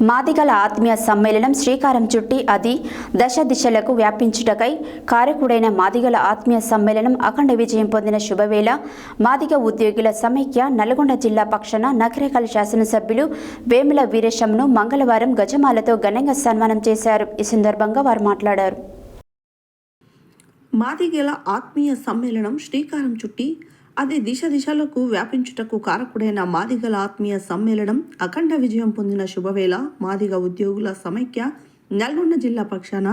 మాదిగల ఆత్మీయ సమ్మేళనం శ్రీకారం చుట్టి అది దశ దిశలకు వ్యాపించుటకై కారకుడైన మాదిగల ఆత్మీయ సమ్మేళనం అఖండ విజయం పొందిన శుభవేళ మాదిగ ఉద్యోగుల సమైక్య నల్గొండ జిల్లా పక్షాన నకరేకల్ శాసనసభ్యులు వేముల వీరేశంను మంగళవారం గజమాలతో ఘనంగా సన్మానం చేశారు. ఈ సందర్భంగా వారు మాట్లాడారు. మాదిగల ఆత్మీయ సమ్మేళనం శ్రీకారం చుట్టి అది దిశ దిశలకు వ్యాపించుటకు కారకుడైన మాదిగల ఆత్మీయ సమ్మేళనం అఖండ విజయం పొందిన శుభవేళ మాదిగ ఉద్యోగుల సమైక్య నల్గొండ జిల్లా పక్షాన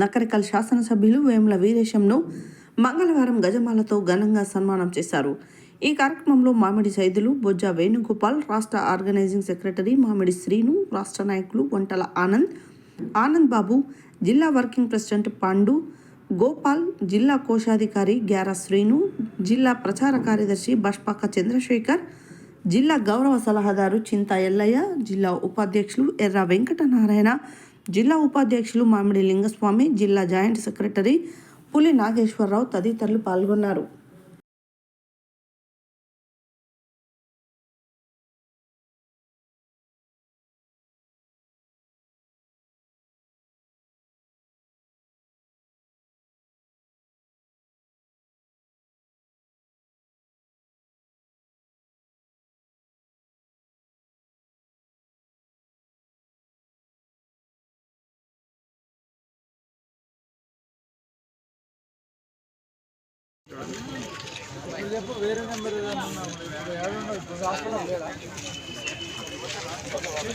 నకరికల్ శాసనసభ్యులు వేముల వీరేశంను మంగళవారం గజమాలతో ఘనంగా సన్మానం చేశారు. ఈ కార్యక్రమంలో మామిడి సైదులు, బొజ్జ వేణుగోపాల్, రాష్ట్ర ఆర్గనైజింగ్ సెక్రటరీ మామిడి శ్రీను, రాష్ట్ర నాయకులు వంటల ఆనంద్ బాబు, జిల్లా వర్కింగ్ ప్రెసిడెంట్ పండు గోపాల్, జిల్లా కోశాధికారి గ్యారా శ్రీను, జిల్లా ప్రచార కార్యదర్శి బష్పాక చంద్రశేఖర్, జిల్లా గౌరవ సలహాదారు చింత ఎల్లయ్య, జిల్లా ఉపాధ్యక్షులు ఎర్ర వెంకటనారాయణ, జిల్లా ఉపాధ్యక్షులు మామిడి లింగస్వామి, జిల్లా జాయింట్ సెక్రటరీ పులి నాగేశ్వరరావు తదితరులు పాల్గొన్నారు. వేరే నెంబర్